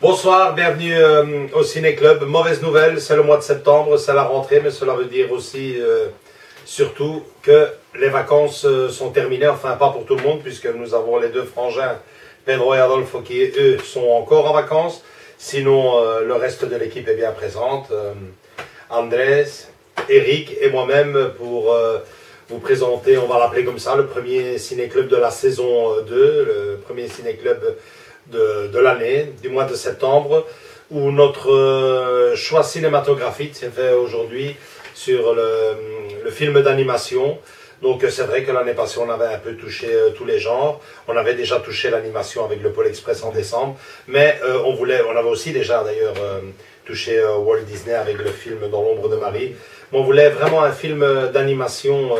Bonsoir, bienvenue au Ciné Club. Mauvaise nouvelle, c'est le mois de septembre, c'est la rentrée, mais cela veut dire aussi, surtout, que les vacances sont terminées, enfin pas pour tout le monde, puisque nous avons les deux frangins, Pedro et Adolfo, qui eux sont encore en vacances. Sinon, le reste de l'équipe est bien présente. Andrés, Eric et moi-même pour vous présenter, on va l'appeler comme ça, le premier ciné-club de la saison 2, le premier ciné-club de l'année, du mois de septembre, où notre choix cinématographique s'est fait aujourd'hui sur le film d'animation. Donc c'est vrai que l'année passée on avait un peu touché tous les genres. On avait déjà touché l'animation avec le Pôle Express en décembre, mais on avait aussi déjà d'ailleurs touché Walt Disney avec le film Dans l'ombre de Marie. Mais on voulait vraiment un film d'animation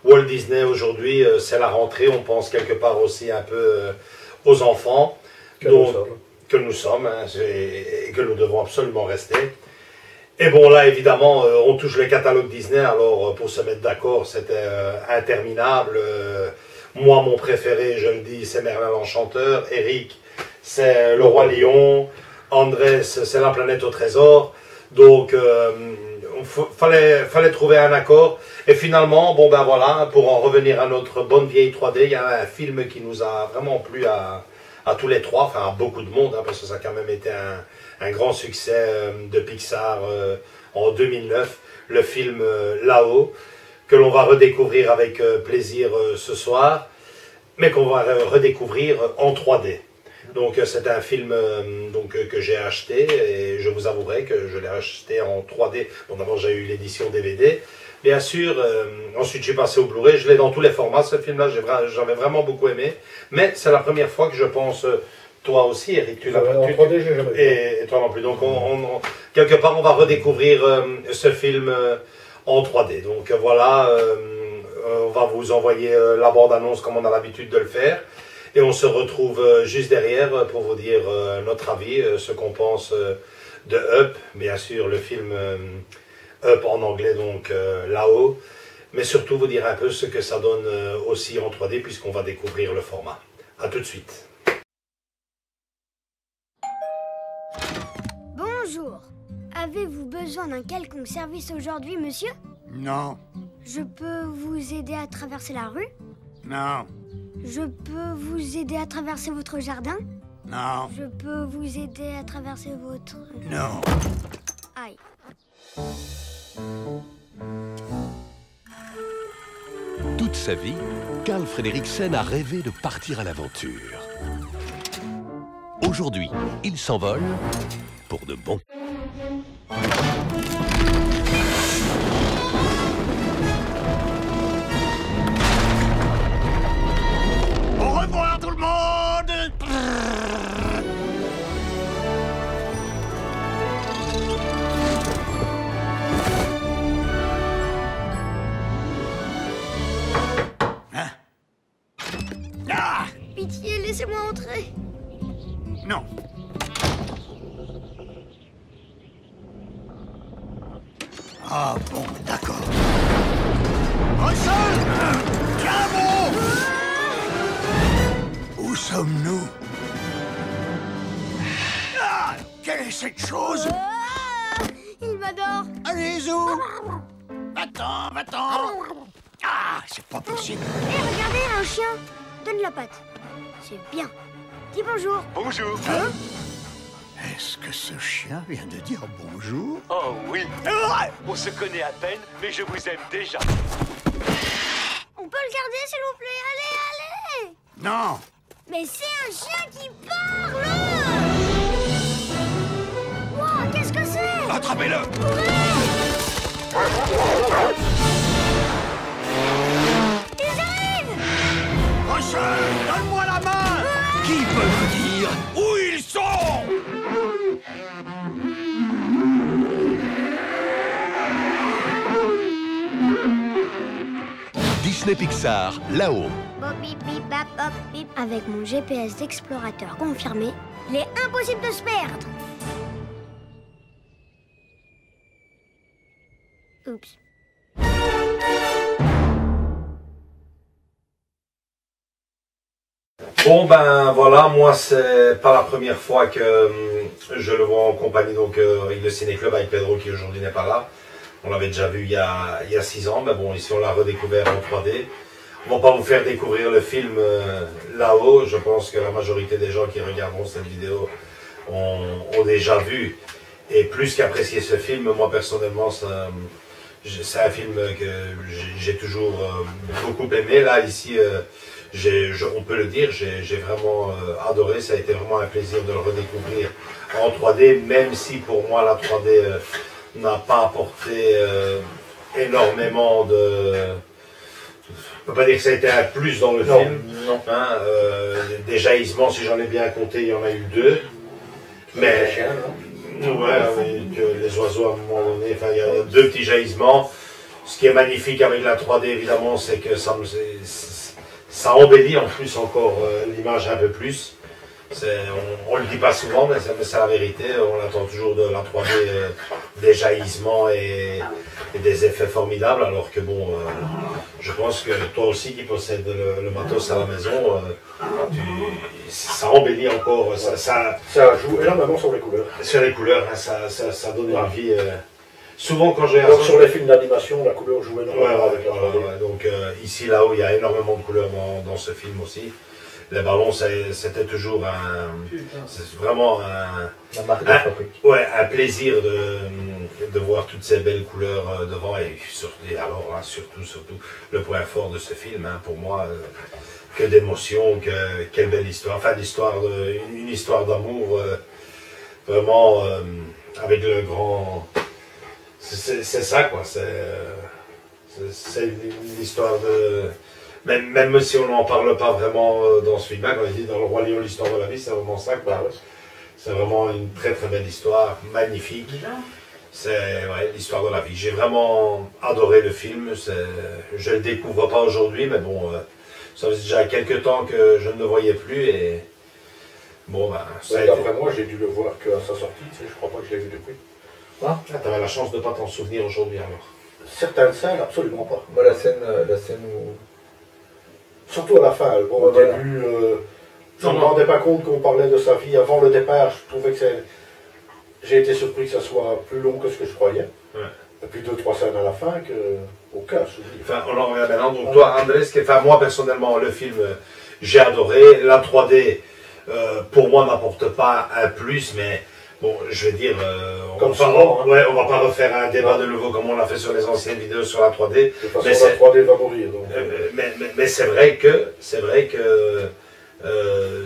Walt Disney aujourd'hui. C'est la rentrée, on pense quelque part aussi un peu aux enfants. Que nous sommes, hein, et que nous devons absolument rester. Et bon, là, évidemment, on touche le catalogue Disney, alors pour se mettre d'accord, c'était interminable. Moi, mon préféré, je le dis, c'est Merlin l'Enchanteur. Eric, c'est Le Roi Lion. Andrés, c'est La Planète au Trésor. Donc, fallait trouver un accord. Et finalement, bon ben voilà, pour en revenir à notre bonne vieille 3D, il y a un film qui nous a vraiment plu à tous les trois, enfin à beaucoup de monde, hein, parce que ça a quand même été un grand succès de Pixar en 2009, le film Là-haut, que l'on va redécouvrir avec plaisir ce soir, mais qu'on va redécouvrir en 3D. Donc c'est un film que j'ai acheté, et je vous avouerai que je l'ai acheté en 3D. Bon, d'abord j'ai eu l'édition DVD, bien sûr, ensuite je suis passé au Blu-ray, je l'ai dans tous les formats, ce film-là, j'avais vraiment beaucoup aimé, mais c'est la première fois que je pense, toi aussi Eric, tu l'as pas en 3D, j'ai jamais vu. Et toi non plus, donc quelque part on va redécouvrir ce film en 3D, donc voilà, on va vous envoyer la bande-annonce comme on a l'habitude de le faire, et on se retrouve juste derrière pour vous dire notre avis, ce qu'on pense de Up, bien sûr le film Up en anglais, donc Là-haut, mais surtout vous dire un peu ce que ça donne aussi en 3D puisqu'on va découvrir le format. A tout de suite. Bonjour. Avez-vous besoin d'un quelconque service aujourd'hui, monsieur? Non. Je peux vous aider à traverser la rue? Non. Je peux vous aider à traverser votre jardin? Non. Je peux vous aider à traverser votre... Non. Aïe. Toute sa vie, Carl Fredricksen a rêvé de partir à l'aventure. Aujourd'hui, il s'envole pour de bon. Au revoir tout le monde. Pitié, laissez-moi entrer. Non. Ah bon, d'accord. Russell! Tiens bon! Où sommes-nous? Ah! Quelle est cette chose? Il m'adore. Allez, Zou! Va-t'en, va-t'en! Ah, c'est pas possible. Hé, regardez, un chien. Donne la patte. C'est bien. Dis bonjour. Bonjour. Hein? Est-ce que ce chien vient de dire bonjour? Oh oui. Ah! On se connaît à peine, mais je vous aime déjà. On peut le garder, s'il vous plaît? Allez, allez. Non! Mais c'est un chien qui parle. Wow, qu'est-ce que c'est? Attrapez-le! Ils arrivent. Russell, donne-moi la main! Qui peut me dire où ils sont? Disney Pixar, Là-haut. Bop, bip, bip, bap, hop, bip. Avec mon GPS d'explorateur confirmé, il est impossible de se perdre. Oups. Bon ben voilà, moi c'est pas la première fois que je le vois en compagnie donc avec le Ciné-Club, avec Pedro qui aujourd'hui n'est pas là. On l'avait déjà vu il y a 6 ans, mais bon ici on l'a redécouvert en 3D. On va pas vous faire découvrir le film là-haut, je pense que la majorité des gens qui regarderont cette vidéo ont déjà vu. Et plus qu'apprécier ce film, moi personnellement c'est un film que j'ai toujours beaucoup aimé. Là ici, on peut le dire, j'ai vraiment adoré, ça a été vraiment un plaisir de le redécouvrir en 3D, même si pour moi la 3D n'a pas apporté énormément de... Je ne peux pas dire que ça a été un plus dans le film. Non. Hein, des jaillissements, si j'en ai bien compté, il y en a eu 2. Mais... Ouais, avec les oiseaux à un moment donné, enfin, il y a 2 petits jaillissements. Ce qui est magnifique avec la 3D, évidemment, c'est que ça embellit en plus encore l'image un peu plus. On le dit pas souvent, mais c'est la vérité. On attend toujours de la 3D des jaillissements et des effets formidables, alors que bon, je pense que toi aussi qui possèdes le matos à la maison, ça embellit encore. Ça joue énormément sur les couleurs. Sur les couleurs, hein, ça donne une vie. Souvent quand j'ai... Donc sur les films d'animation, la couleur joue énormément avec la 3D. Ouais, donc ici, là-haut, il y a énormément de couleurs dans ce film aussi. Les ballons, c'était toujours vraiment un plaisir de voir toutes ces belles couleurs devant. Et alors, hein, surtout, le point fort de ce film, hein, pour moi, que d'émotion, quelle belle histoire. Enfin, une histoire d'amour, vraiment, avec le grand... C'est ça, quoi. C'est l'histoire de... Même si on n'en parle pas vraiment dans ce film, quand il dit dans Le Roi Lion, l'histoire de la vie, c'est vraiment ça. C'est vraiment une très très belle histoire, magnifique. C'est l'histoire de la vie. J'ai vraiment adoré le film. Je ne le découvre pas aujourd'hui, mais bon, ça faisait déjà quelques temps que je ne le voyais plus. Et bon, ben, d'après moi, j'ai dû le voir qu'à sa sortie. Je crois pas que je l'ai vu depuis. Ah, tu avais la chance de ne pas t'en souvenir aujourd'hui alors. Certaines scènes, absolument pas. Moi, la scène où... Surtout à la fin. Bon, au début, je ne me rendais pas compte qu'on parlait de sa vie. Avant le départ, je trouvais que j'ai été surpris que ça soit plus long que ce que je croyais. Ouais. Et puis 2-3 scènes à la fin, aucun souvenir. Enfin, on en revient maintenant. Donc toi, Andrés, moi personnellement, le film, j'ai adoré. La 3D, pour moi, n'apporte pas un plus, mais... Bon, je vais dire, on va pas refaire un débat de nouveau comme on l'a fait sur les anciennes vidéos sur la 3D. De toute façon, la 3D va mourir. Donc. Mais c'est vrai que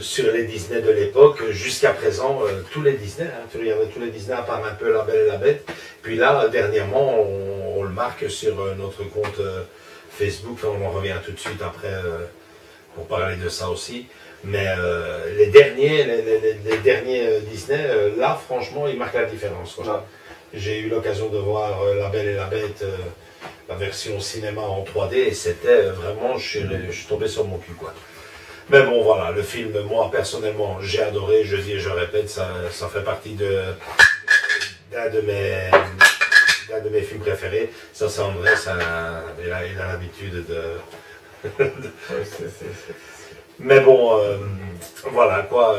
sur les Disney de l'époque, jusqu'à présent, tous les Disney, hein, tu regardais tous les Disney à part un peu La Belle et la Bête. Puis là, dernièrement, on le marque sur notre compte Facebook. Enfin, on en revient tout de suite après pour parler de ça aussi. Mais les derniers Disney, là, franchement, ils marquent la différence. J'ai eu l'occasion de voir La Belle et la Bête, la version cinéma en 3D, et c'était vraiment, je suis tombé sur mon cul, quoi. Mais bon, voilà, le film, moi, personnellement, j'ai adoré, je dis et je répète, ça fait partie d'un de mes films préférés. Ça, c'est Andrés, il a l'habitude de... Mais bon, voilà quoi,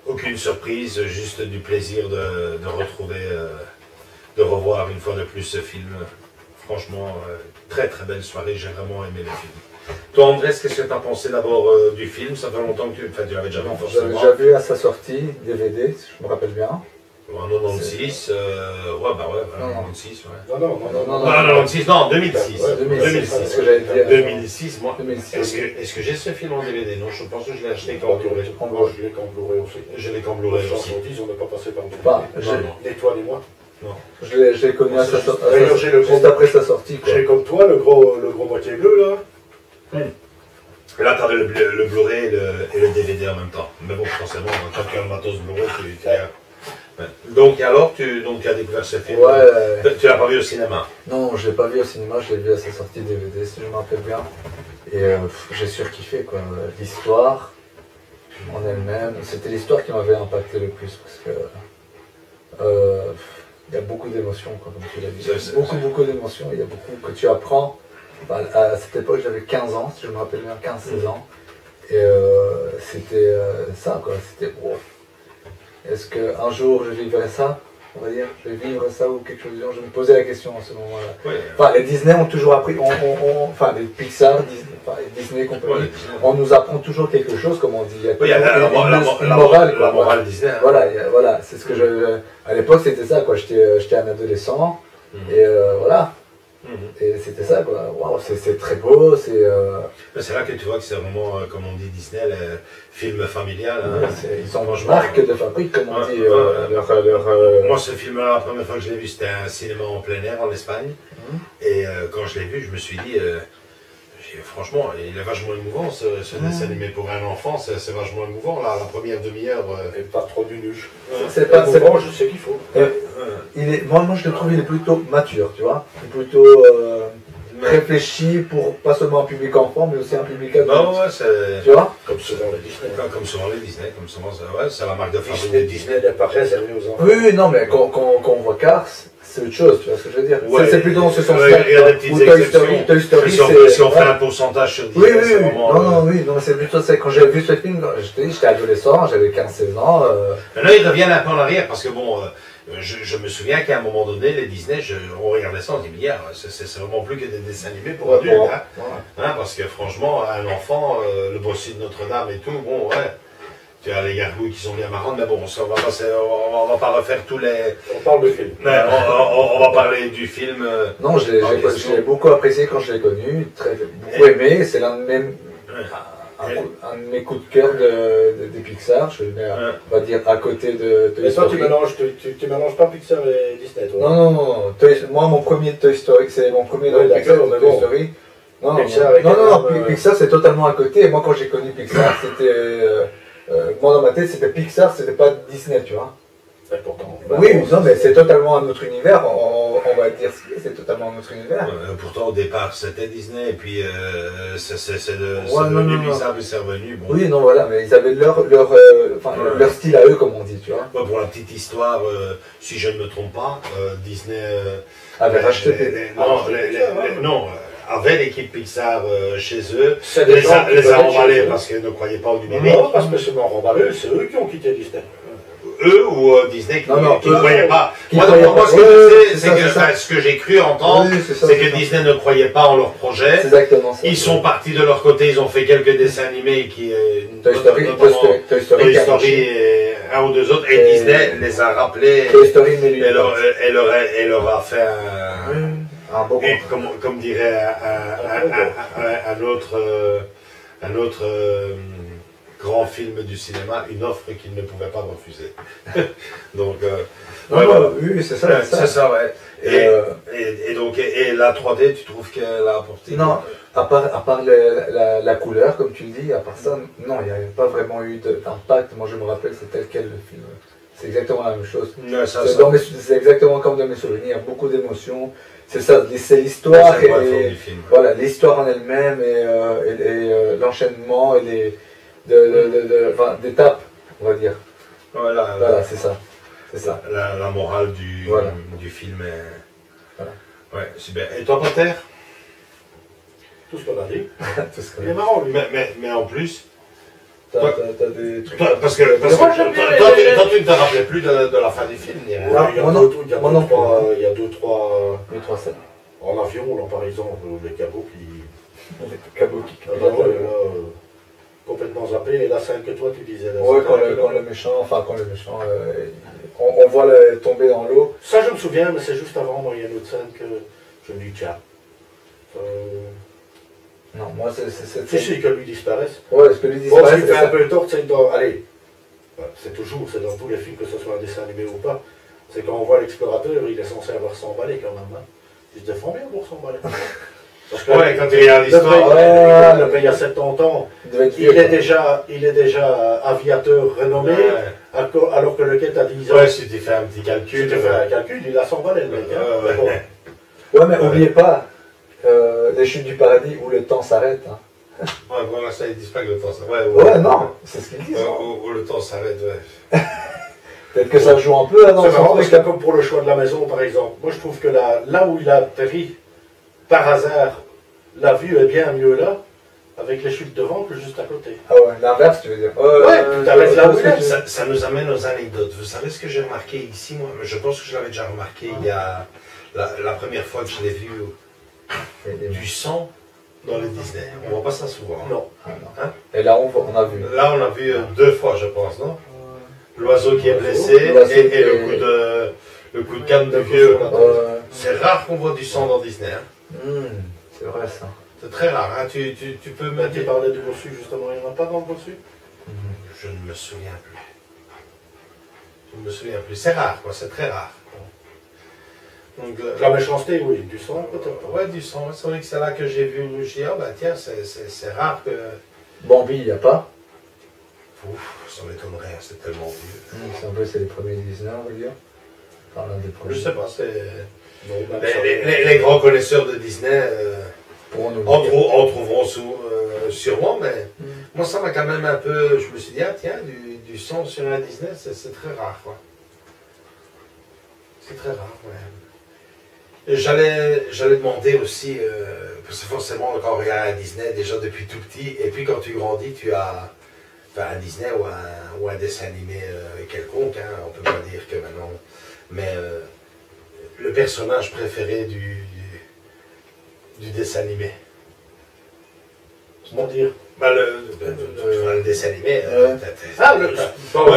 aucune surprise, juste du plaisir de retrouver, de revoir une fois de plus ce film. Franchement, très très belle soirée, j'ai vraiment aimé le film. Toi Andrés, qu'est-ce que tu as pensé d'abord du film? Ça fait longtemps que tu l'avais déjà vu forcément. J'avais déjà vu à sa sortie, DVD, si je me rappelle bien. En 96, ouais, 96, ouais. Non, 96, non, 2006. Ouais, 2006, c'est ce que j'avais dit. 2006, moi. 2006. Est-ce que j'ai ce film en DVD? Non, je pense que je l'ai acheté Quand quand Blu-ray. je l'ai qu'en Blu-ray aussi. Je l'ai qu'en Blu-ray aussi. On n'a pas passé par Bah, ni toi ni moi. Non. Je l'ai connu à sa sortie, D'ailleurs, j'ai le juste après sa sortie. J'ai comme toi le gros moitié bleu là. Et là, tu avais le Blu-ray et le DVD en même temps. Mais bon, forcément, quand tu as le matos Blu-ray, ouais. Donc, alors, tu as découvert ce film? Ouais. Tu l'as pas vu au cinéma? Non, je l'ai pas vu au cinéma, je l'ai vu à sa sortie DVD, si je me rappelle bien. Et j'ai surkiffé, quoi. L'histoire en elle-même, c'était l'histoire qui m'avait impacté le plus, parce que il y a beaucoup d'émotions, quoi, comme tu l'as dit. Beaucoup d'émotions, il y a beaucoup que tu apprends. À cette époque, j'avais 15 ans, si je me rappelle bien, 15-16 ans. Et c'était ça, quoi. C'était, wow. Est-ce qu'un jour je vivrai ça? On va dire, je vais vivre ça ou quelque chose de genre. Je me posais la question en ce moment-là. Ouais. Enfin, les Disney ont toujours appris, enfin, les Pixar, Disney compagnie, on nous apprend toujours quelque chose, comme on dit. Il y a la morale, quoi. La morale Disney. Hein. Voilà, c'est ce que je. À l'époque, c'était ça, quoi. J'étais un adolescent, et voilà. Et c'était ça, quoi. Waouh, c'est très beau, c'est. C'est là que tu vois que c'est vraiment, comme on dit Disney, le film familial. Hein. Ils ont une marque de fabrique, comme on dit. Moi, ce film-là, la première fois que je l'ai vu, c'était un cinéma en plein air en Espagne. Et quand je l'ai vu, je me suis dit, franchement, il est vachement émouvant, ce dessin animé pour un enfant, c'est vachement émouvant. Là, la première demi-heure. Et pas trop du nuche. C'est pas bon, je sais qu'il faut. Moi, je le trouve, il est plutôt mature, tu vois. Il est plutôt réfléchi pour pas seulement un public enfant, mais aussi un public adulte. Tu vois. Comme souvent les Disney. Comme souvent les Disney, comme souvent, c'est la marque de fabrique. Disney n'est pas réservé aux enfants. Oui, non, mais quand on voit Cars, c'est autre chose, tu vois ce que je veux dire. Ouais, c'est plutôt dans ce sens-là. Il y a des petites exceptions. Toy Story, si on fait un pourcentage sur Disney, oui, c'est vraiment... Non, c'est plutôt ça. Quand j'ai vu ce film, j'étais adolescent, j'avais 15-16 ans. Maintenant, ils reviennent un peu en arrière, parce que bon... Je me souviens qu'à un moment donné, les Disney, on regardait ça, on dit, mais c'est vraiment plus que des dessins animés pour adultes. Hein, parce que franchement, un enfant, le bossu de Notre-Dame et tout, bon, ouais, tu as les gargouilles qui sont bien marrantes, mais bon, on va pas refaire tous les... On parle de film. Ouais, on va parler du film. Non, je l'ai beaucoup apprécié quand je l'ai connu, beaucoup aimé, c'est l'un de mes... Un de mes coups de cœur des Pixar, je le mets, on va dire, à côté de Toy Story. Mais toi, tu mélanges pas Pixar et Disney, toi? Non. Moi, mon premier Toy Story, c'est mon premier Pixar, Toy Story. Non, Pixar, c'est totalement à côté. Moi, quand j'ai connu Pixar, c'était... moi, dans ma tête, c'était Pixar, c'était pas Disney, tu vois. Pourtant, non, mais c'est totalement un autre univers, on va dire c'est totalement un autre univers. Pourtant, au départ, c'était Disney, et puis c'est devenu Pixar, puis c'est revenu. Bon. Oui, non, voilà, mais ils avaient leur style à eux, comme on dit, tu vois. Pour la petite histoire, si je ne me trompe pas, Disney avait racheté. avait l'équipe Pixar chez eux, les a emballés parce qu'ils ne croyaient pas au numérique. Non, parce que c'est pas emballé, c'est eux qui ont quitté Disney. Eux ou Disney qui ne croyaient pas. Moi, ce que je sais, c'est que ce que j'ai cru entendre, c'est que Disney ne croyait pas en leur projet. C'est exactement ça. Ils sont partis de leur côté, ils ont fait quelques dessins animés qui... Toy Story et un ou deux autres, et Disney les a rappelés. Toy Story, et leur a fait un beau comme dirait un autre grand film du cinéma, une offre qu'il ne pouvait pas refuser. Donc, oui, c'est ça. C'est ça, ouais. Et donc, la 3D, tu trouves qu'elle a apporté? Non, à part la couleur, comme tu le dis, à part ça, non, il n'y a pas vraiment eu d'impact. Moi, je me rappelle, c'est tel quel le film. C'est exactement la même chose. C'est exactement comme dans mes souvenirs. Il y a beaucoup d'émotions. C'est ça, c'est l'histoire. Voilà, l'histoire en elle-même et l'enchaînement et d'étapes, on va dire. Voilà, c'est ça. C'est ça. La morale du film est... Voilà. Ouais, c'est bien. Et toi, Pater? Tout ce qu'on a dit. Il est marrant, lui. Mais en plus... T'as des trucs... Parce que toi, tu ne te rappelais plus de la fin du film. Il y a deux, trois scènes. En avion, là, par exemple, les cabots qui complètement zappé, et la scène que toi tu disais. Oui, quand le méchant, on voit tomber dans l'eau. Ça je me souviens, mais c'est juste avant, moi il y a une autre scène que je me dis tiens. Non, moi c'est... Si, que lui disparaisse. Ouais, parce que lui disparaisse. Bon, ce qui fait un peu tort, c'est allez, c'est dans tous les films, que ce soit un dessin animé ou pas, c'est quand on voit l'explorateur, il est censé avoir 100 balais quand même. Hein. Il se défend bien pour 100 balais. Parce que quand il y a l'histoire, il y a 70 ans, il est déjà aviateur renommé, alors que le quai a 10 ans. Ouais, si tu fais un petit calcul. Il a 100 balais le mec. Ouais, mais n'oubliez pas, les chutes du paradis où le temps s'arrête. Hein. Ouais, voilà, ça, ils disent pas que le temps s'arrête. Ouais, non, c'est ce qu'ils disent. Où le temps s'arrête, ouais. Peut-être que ça joue un peu dans c'est marrant parce que comme pour le choix de la maison, par exemple, moi je trouve que là où il a atterri, par hasard, la vue est bien mieux là, Avec les chutes de vent que juste à côté. Ah ouais, l'inverse, tu veux dire. Ouais, tout à fait, là où il est. Ça nous amène aux anecdotes. Vous savez ce que j'ai remarqué ici, moi? Je pense que je l'avais déjà remarqué il y a la première fois que je l'ai vu, du sang dans les Disney. On voit pas ça souvent. Non. Hein? Et là, on a vu. Là, on a vu 2 fois, je pense, non? L'oiseau qui est blessé et le coup de canne de vieux. C'est rare qu'on voit du sang dans Disney. Hein? C'est vrai ça. C'est très rare. Hein? Tu peux me Tu dire... parlais du bossu, justement. Il n'y en a pas dans le bossu? Je ne me souviens plus. Je ne me souviens plus. C'est rare, quoi. C'est très rare. Donc, La méchanceté, oui. Du sang, peut-être. ouais, du sang. C'est vrai que c'est là que j'ai vu. Je dis, ah bah tiens, c'est rare que... Bambi, il n'y a pas. Ouf, ça m'étonnerait, c'est tellement vieux. C'est les premiers Disney, on va dire. Enfin, l'un des premiers. Je sais pas, c'est... Non, ben, Les grands connaisseurs de Disney Pour nous en trouveront sûrement, mais moi ça m'a quand même un peu... Je me suis dit, ah tiens, du sang sur un Disney, c'est très rare, quoi. C'est très rare, ouais. Et j'allais demander aussi, parce que forcément quand on regarde un Disney déjà depuis tout petit, et puis quand tu grandis, tu as... Enfin, un Disney ou un dessin animé quelconque, hein, on peut pas dire que maintenant... Mais le personnage préféré du dessin animé. comment dire? Bah, le dessin animé. Dans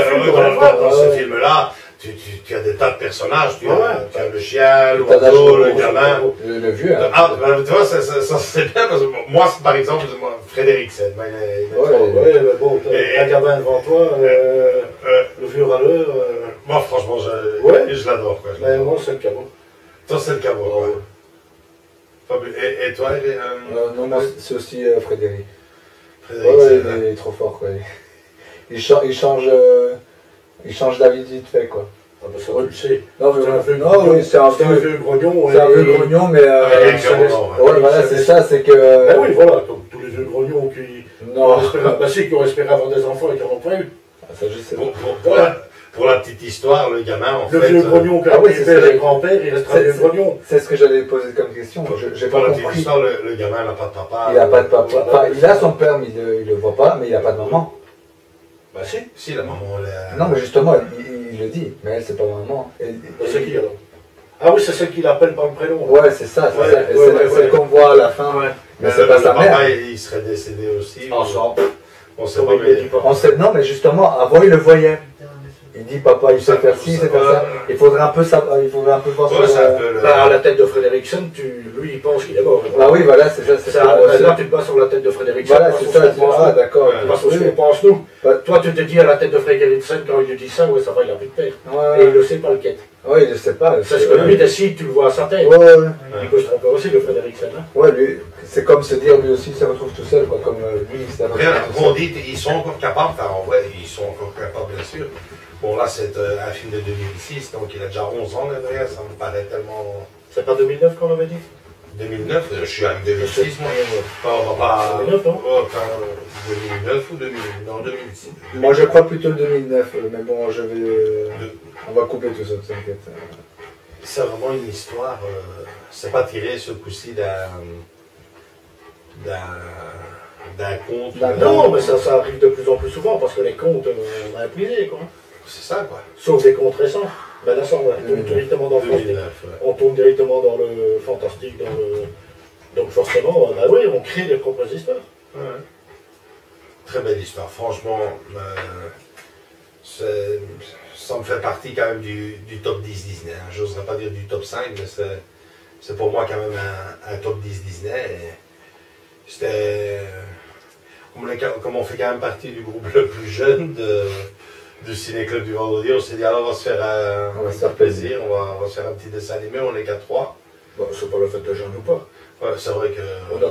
ce film-là, tu as des tas de personnages. Tu as le chien, l'oiseau, le gamin. Le vieux. Hein, tu vois, ça c'est bien parce que moi, par exemple, Frédéric Sen. Ouais, mais bon, un gamin devant toi, le vieux râleur. Moi, franchement, je l'adore. Mais moi, c'est le cabot. Toi, c'est le cabot. Et toi, non, moi, c'est aussi Frédéric. Frédéric, il est trop fort, quoi. Il change d'avis vite fait, quoi. Ah bah ça, tu le sais. Non, mais c'est un vieux grognon. C'est un vieux grognon, mais... voilà, c'est ça, c'est que... Ben oui, voilà, comme tous les vieux grognons qui Non. qui ont espéré avoir des enfants et qui n'en ont pas eu. Ça, je sais. Pour la petite histoire, le gamin, en fait... Le vieux grognon qui a pris père et grand-père, il restera vieux grognon. C'est ce que j'allais poser comme question. J'ai Pour pas la petite compris. histoire, le gamin n'a pas de papa. Il n'a pas de papa. Enfin, il a son père, mais il le voit pas, mais il n'a pas de maman. Bah si. Si, la maman... Non, mais justement, il le dit. Mais elle, c'est pas maman. C'est qui, alors? Ah oui, c'est celle qui l'appelle par le prénom. Ouais, c'est ça. C'est Ouais. celle qu'on voit à la fin. Ouais. Mais c'est pas sa mère. Papa, il serait décédé aussi. On sait pas, Il mais... dit pas. On sait, non, mais justement, avant, il le voyait. Il dit, papa, il sait faire ci, il sait faire ça. Il faudrait un peu voir Ouais, c'est un peu Bah, à la tête de Frédériksen, lui, il pense qu'il est mort. Ah oui, voilà, c'est ça. Là, tu te bats sur la tête de Frédériksen. Voilà, c'est ça. Ah, d'accord. Parce que on pense nous. Toi, tu te dis à la tête de Frédériksen, quand il lui dit ça, ouais, ça va, il a plus de père. Et il le sait pas, le quête. Oui, je sais pas. C'est ce que lui décide, tu le vois à sa tête. Ouais. Il peut se tromper aussi, le Frédériksen. Ouais, lui, c'est comme se dire, lui aussi, il se retrouve tout seul, quoi. Comme lui, il se retrouve Rien, tout seul. on dit, ils sont encore capables, enfin en vrai, ils sont encore capables, bien sûr. Bon, là, c'est un film de 2006, donc il a déjà 11 ans, là, derrière, ça me paraît tellement... C'est pas 2009 qu'on avait dit? 2009, je suis avec 2006, moi. On va pas... 2009, non? Enfin, 2009 ou 2000, non, 2006. Moi, je crois plutôt 2009, mais bon, je vais... On va couper tout ça, t'inquiète. C'est vraiment une histoire, c'est pas tiré ce coup-ci d'un conte. Non, mais ça arrive de plus en plus souvent, parce que les contes, on a épuisé, quoi. C'est ça, quoi. Sauf des contes récents. Ben là, ça, on tourne directement dans le fantastique. 2009, ouais. On tourne directement dans le fantastique, donc forcément, ben oui, on crée des propres histoires. Ouais. Très belle histoire, franchement. Ça me fait partie quand même du top 10 Disney. Hein. J'oserais pas dire du top 5, mais c'est pour moi quand même un top 10 Disney. C'était... Comme on fait quand même partie du groupe le plus jeune du Ciné-Club du Vendredi, on s'est dit alors on va se faire plaisir, on va se faire un petit dessin animé, on est qu'à 3. Bon, c'est pas le fait de jeune ou pas. Ouais, c'est vrai que... On l'a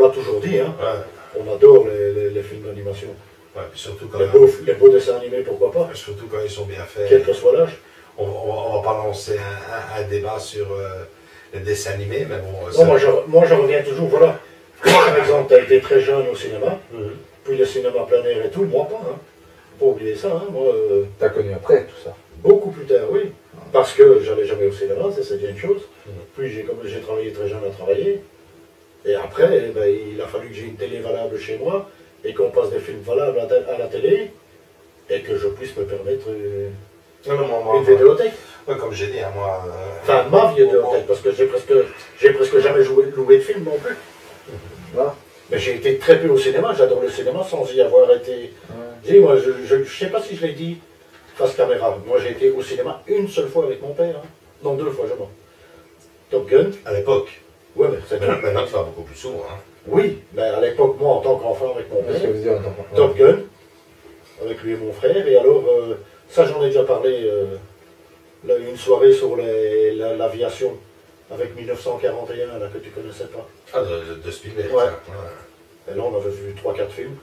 toujours dit, hein. Ouais. On adore les films d'animation. Ouais, puis surtout quand les beaux dessins animés, pourquoi pas. Surtout quand ils sont bien faits. Quel que soit l'âge. On va pas lancer un débat sur les dessins animés, mais bon... Non, moi je reviens toujours, voilà. Toi, par exemple, tu as été très jeune au cinéma, puis le cinéma plein air et tout, moi pas, hein. Pas oublier ça, hein. Moi... T'as connu après tout ça? Beaucoup plus tard, oui. Parce que j'allais jamais au cinéma, c'est déjà une chose. Puis j'ai travaillé très jeune à travailler. Et après, eh ben, il a fallu que j'ai une télé valable chez moi et qu'on passe des films valables à la télé et que je puisse me permettre une vidéothèque. Ouais, comme j'ai dit, hein, moi... Enfin, ma vidéothèque, parce que j'ai presque jamais loué de film non plus. Voilà. Mais j'ai été très peu au cinéma, j'adore le cinéma sans y avoir été... Dis, moi, je sais pas si je l'ai dit face caméra. Moi, j'ai été au cinéma une seule fois avec mon père. Hein. Non, 2 fois, je mens. Top Gun. À l'époque. Ouais, mais c'est Maintenant, tu vas beaucoup plus souvent. Hein. Oui, mais à l'époque, moi, en tant qu'enfant avec mon Qu'est-ce que père, vous dites en tant qu'enfant? Top Gun, avec lui et mon frère. Et alors, ça, j'en ai déjà parlé, une soirée sur l'aviation, avec 1941, là, que tu connaissais pas. Ah, de Spielberg. Ouais. Ça. Ouais. Et là, on avait vu 3-4 films.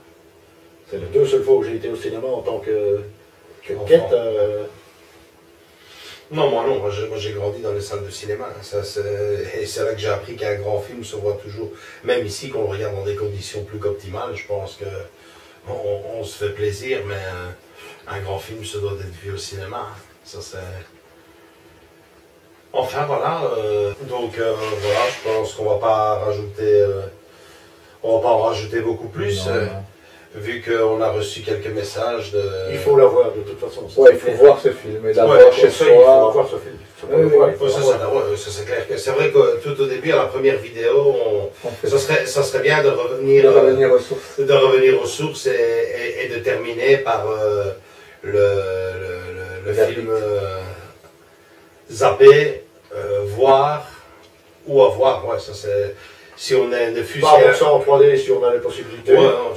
C'est les 2 seules fois où j'ai été au cinéma en tant que quête. Non, moi non, moi j'ai grandi dans les salles de cinéma. Ça, et c'est là que j'ai appris qu'un grand film se voit toujours, même ici, qu'on le regarde dans des conditions plus qu'optimales. Je pense que on se fait plaisir, mais un grand film se doit d'être vu au cinéma. Ça, c'est... Enfin, voilà. Donc, voilà, je pense qu'on va pas rajouter... on va pas en rajouter beaucoup plus. Non. Vu qu'on a reçu quelques messages de... Il faut l'avoir de toute façon. Ouais, il faut voir ce film et l'avoir Ouais, chez Il faut soi. voir ce film. Ça, c'est clair que c'est vrai que tout au début, à la première vidéo, ça serait bien de revenir, De revenir aux sources. de revenir aux sources et de terminer par le film zapper, voir ou avoir. Ouais, ça c'est... Si on est ne fût Pas ça en 3D si on a les possibilités. Ouais, non.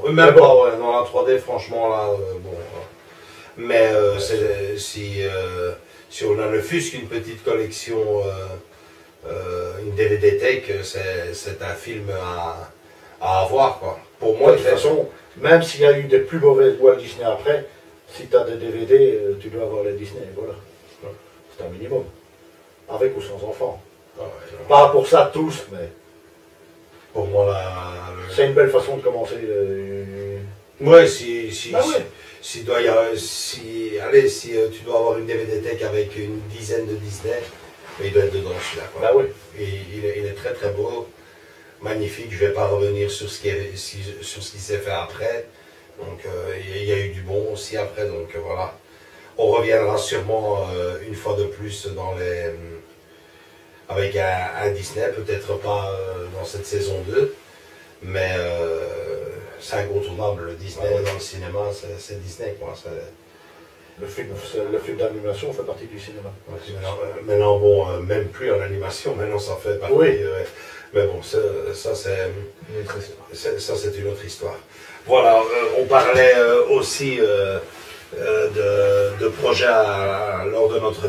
Même pas, ouais, dans la 3D, franchement, là, bon. Mais si on a ne fût qu'une petite collection, une DVD tech, c'est un film à avoir, quoi. Pour moi, De toute façon, même s'il y a eu des plus mauvaises Walt Disney après, si tu as des DVD, tu dois avoir les Disney, voilà. C'est un minimum. Avec ou sans enfants. Ah ouais, non. Pas pour ça tous, mais Pour moi, c'est une belle façon de commencer. Ouais, si tu dois avoir une DVD tech avec une dizaine de Disney, mais il doit être dedans celui-là, quoi. Bah oui. Il est très très beau, magnifique. Je vais pas revenir sur ce qui s'est fait après. Donc il y a eu du bon aussi après. Donc voilà, on reviendra sûrement une fois de plus avec un Disney, peut-être pas dans cette saison 2, mais c'est incontournable. Le Disney dans le cinéma, c'est Disney, quoi. Le film d'animation fait partie du cinéma. Maintenant, bon, même plus en animation, maintenant ça fait partie. Oui. Mais bon, ça c'est une autre histoire. Voilà, on parlait aussi de projets lors de notre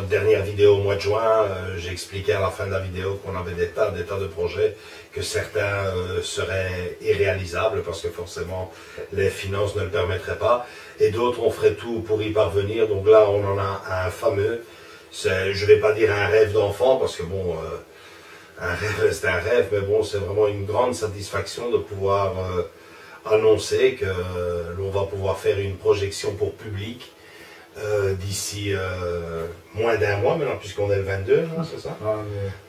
dernière vidéo au mois de juin. J'ai expliqué à la fin de la vidéo qu'on avait des tas de projets, que certains seraient irréalisables parce que forcément les finances ne le permettraient pas, et d'autres on ferait tout pour y parvenir. Donc là on en a un fameux, je ne vais pas dire un rêve d'enfant parce que bon, un rêve c'est un rêve, mais bon, c'est vraiment une grande satisfaction de pouvoir annoncer que l'on va pouvoir faire une projection pour public d'ici moins d'un mois maintenant, puisqu'on est le 22, c'est ça?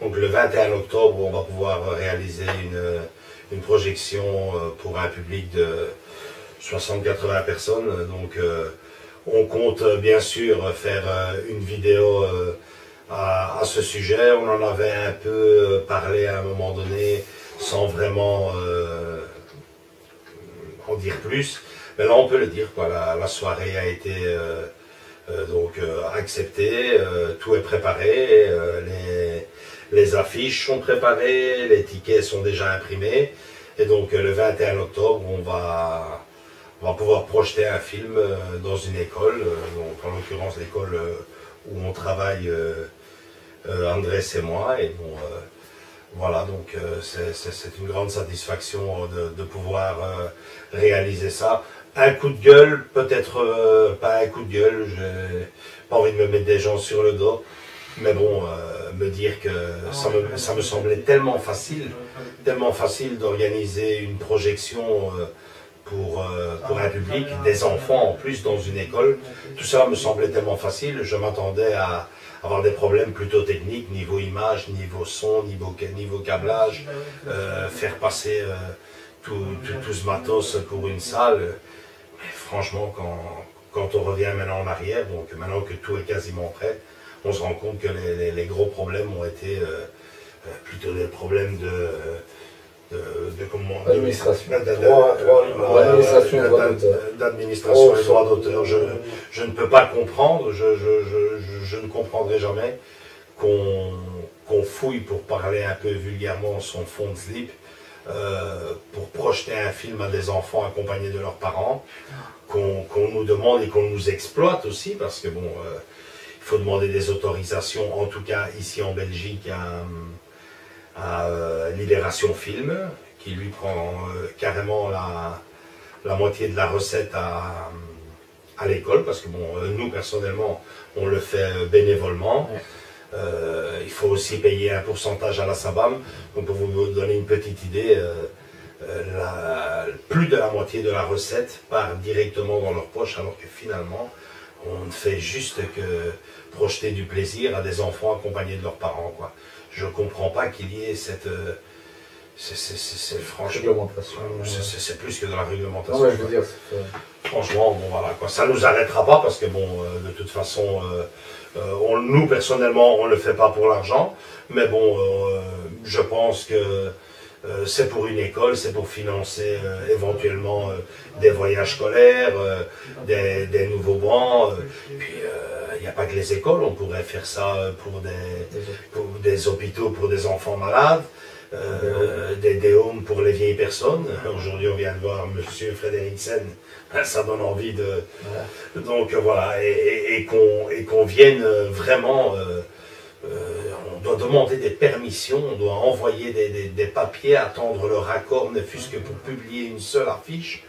Donc le 21 octobre, on va pouvoir réaliser une projection pour un public de 60-80 personnes. Donc on compte bien sûr faire une vidéo à ce sujet. On en avait un peu parlé à un moment donné, sans vraiment en dire plus. Mais là on peut le dire, quoi. La soirée a été accepté, tout est préparé, les affiches sont préparées, les tickets sont déjà imprimés, et donc le 21 octobre on va pouvoir projeter un film dans une école, donc en l'occurrence l'école où on travaille, Andrés et moi, et bon, voilà, donc c'est une grande satisfaction de pouvoir réaliser ça. Un coup de gueule, peut-être pas un coup de gueule, j'ai pas envie de me mettre des gens sur le dos, mais bon, me dire que ça me semblait tellement facile d'organiser une projection pour un public, des enfants en plus dans une école. Tout ça me semblait tellement facile, je m'attendais à avoir des problèmes plutôt techniques, niveau image, niveau son, niveau câblage, faire passer tout ce matos pour une salle. Mais franchement, quand on revient maintenant en arrière, donc maintenant que tout est quasiment prêt, on se rend compte que les gros problèmes ont été plutôt des problèmes d'administration et droit d'auteur. Je ne peux pas comprendre, je ne comprendrai jamais qu'on fouille, pour parler un peu vulgairement, son fond de slip pour projeter un film à des enfants accompagnés de leurs parents, qu'on nous demande et qu'on nous exploite aussi, parce que bon, il faut demander des autorisations, en tout cas ici en Belgique, à Libération Film, qui lui prend carrément la moitié de la recette à l'école, parce que bon, nous personnellement, on le fait bénévolement. Il faut aussi payer un pourcentage à la SABAM. Donc pour vous donner une petite idée, plus de la moitié de la recette part directement dans leur poche, alors que finalement, on ne fait juste que projeter du plaisir à des enfants accompagnés de leurs parents, quoi. Je ne comprends pas qu'il y ait cette... franchement, c'est plus que de la réglementation. Ouais, je veux dire, franchement, bon voilà, quoi. Ça ne nous arrêtera pas, parce que bon, de toute façon, nous personnellement, on ne le fait pas pour l'argent, mais bon, je pense que c'est pour une école, c'est pour financer éventuellement des voyages scolaires, des nouveaux bancs, puis il n'y a pas que les écoles, on pourrait faire ça pour des hôpitaux pour des enfants malades, des homes pour les vieilles personnes. Aujourd'hui, on vient de voir Monsieur Frederiksen, ça donne envie de... Donc voilà, et qu'on vienne vraiment... on doit demander des permissions, on doit envoyer des papiers, attendre le raccord, ne fût-ce que pour publier une seule affiche.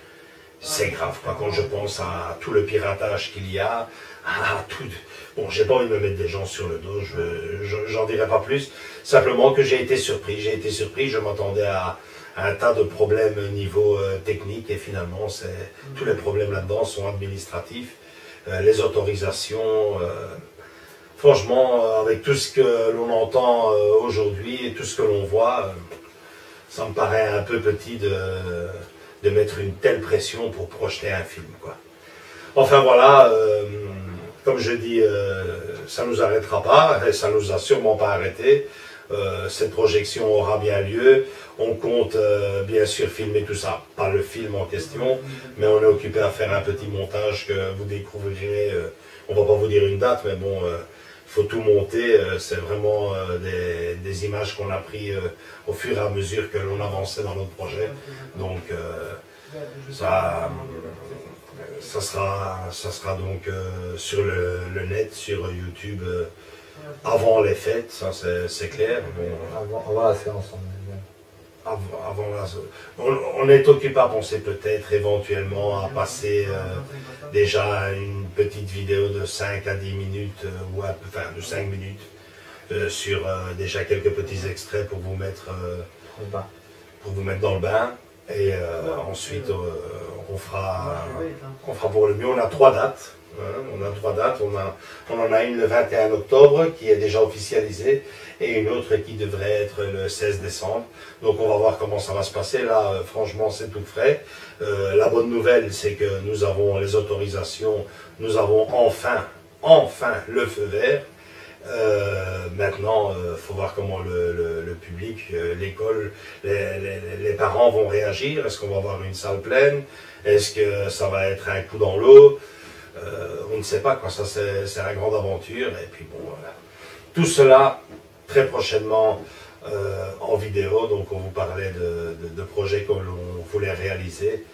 C'est grave, quoi, quand je pense à tout le piratage qu'il y a, à tout... Bon, j'ai pas envie de me mettre des gens sur le dos, j'en dirai pas plus. Simplement que j'ai été surpris, je m'attendais à un tas de problèmes au niveau technique, et finalement, tous les problèmes là-dedans sont administratifs. Les autorisations... franchement, avec tout ce que l'on entend aujourd'hui et tout ce que l'on voit, ça me paraît un peu petit de mettre une telle pression pour projeter un film, quoi. Enfin voilà, comme je dis, ça ne nous arrêtera pas, et ça ne nous a sûrement pas arrêté. Cette projection aura bien lieu. On compte bien sûr filmer tout ça, pas le film en question, mais on est occupé à faire un petit montage que vous découvrirez. On va pas vous dire une date, mais bon... il faut tout monter, c'est vraiment des images qu'on a prises au fur et à mesure que l'on avançait dans notre projet. Donc ça sera donc sur le net, sur YouTube, avant les fêtes, ça c'est clair. Bon, avant la séance, on est occupé à penser peut-être éventuellement à passer déjà une petite vidéo de 5 à 10 minutes, ou enfin de 5 minutes, sur déjà quelques petits extraits pour vous mettre dans le bain. Et ensuite on fera pour le mieux. On a 3 dates. On en a une le 21 octobre qui est déjà officialisée, et une autre qui devrait être le 16 décembre. Donc on va voir comment ça va se passer. Là, franchement, c'est tout frais. La bonne nouvelle, c'est que nous avons les autorisations, nous avons enfin le feu vert. Maintenant, faut voir comment le public, l'école, les parents vont réagir. Est-ce qu'on va avoir une salle pleine? Est-ce que ça va être un coup dans l'eau? On ne sait pas, quoi. Ça, c'est la grande aventure. Et puis bon, voilà. Tout cela très prochainement en vidéo. Donc on vous parlait de projets que l'on voulait réaliser.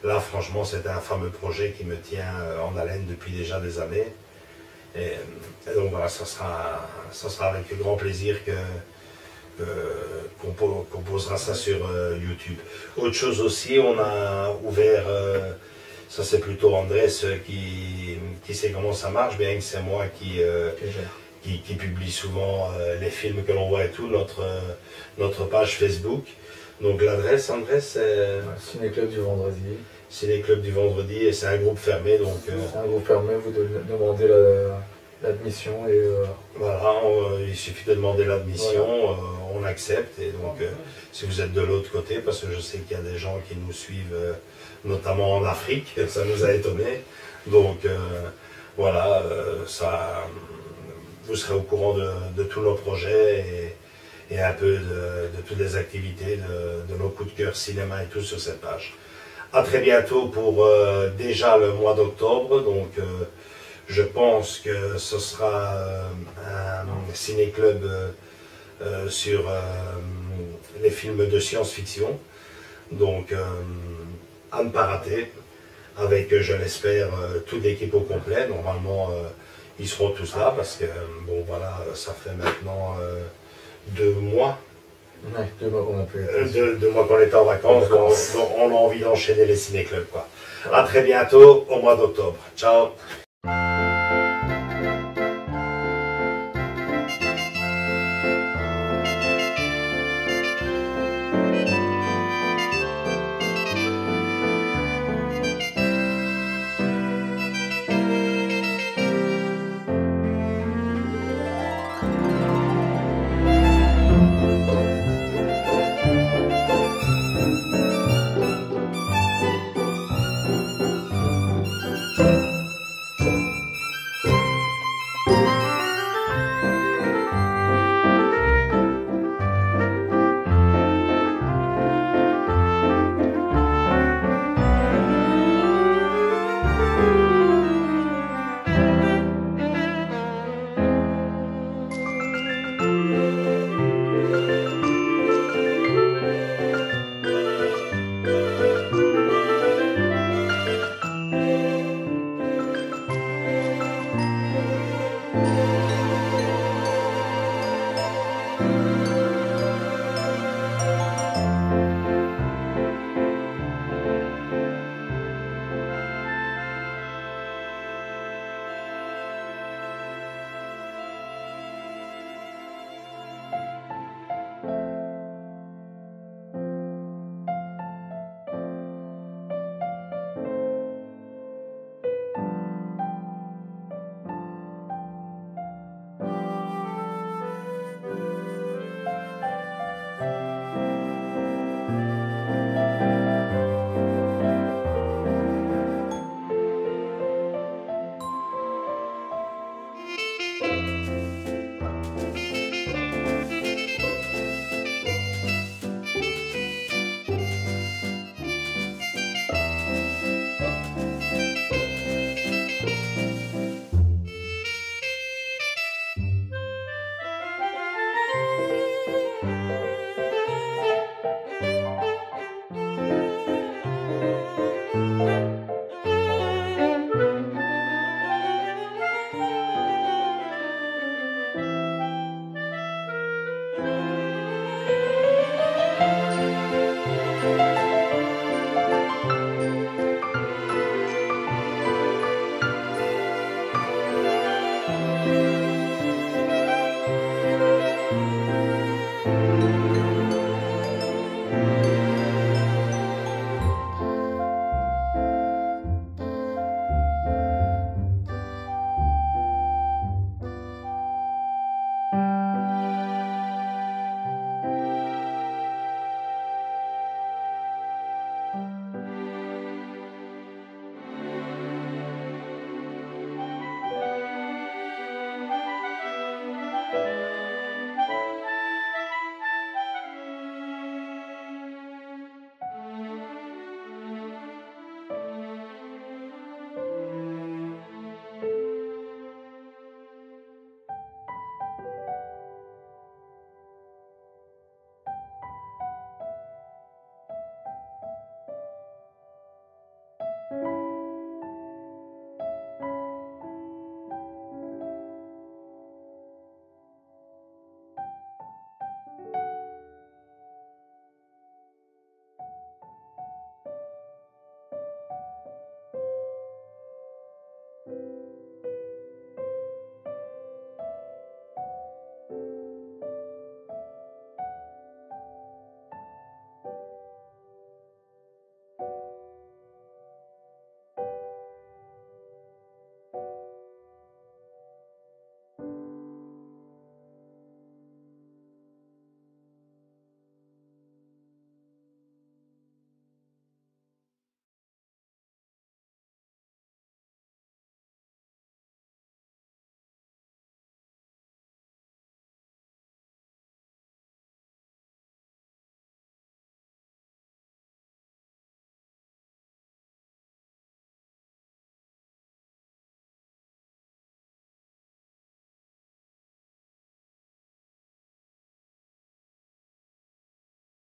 Là, franchement, c'est un fameux projet qui me tient en haleine depuis déjà des années. Et donc voilà, ça sera avec grand plaisir qu'on posera ça sur YouTube. Autre chose aussi, on a ouvert, ça c'est plutôt Andrés qui sait comment ça marche, bien que c'est moi qui publie souvent les films que l'on voit et tout, notre page Facebook. Donc l'adresse, André, c'est Ciné-Club du vendredi. Ciné-Club du vendredi et c'est un groupe fermé. Donc, C'est un groupe fermé, vous demandez l'admission et voilà, il suffit de demander l'admission, on accepte. Et donc, si vous êtes de l'autre côté, parce que je sais qu'il y a des gens qui nous suivent, notamment en Afrique, ça nous a étonnés. Donc, voilà, vous serez au courant de tous nos projets et un peu de toutes les activités, de nos coups de cœur cinéma et tout sur cette page. À très bientôt pour déjà le mois d'octobre. Donc, je pense que ce sera un ciné-club sur les films de science-fiction. Donc, à ne pas rater, avec, je l'espère, toute l'équipe au complet. Normalement, ils seront tous là parce que, bon, voilà, ça fait maintenant 2 mois. ouais, 2 mois qu'on a pu. 2 mois qu'on était en vacances, donc on a envie d'enchaîner les ciné-clubs, quoi. À très bientôt, au mois d'octobre. Ciao.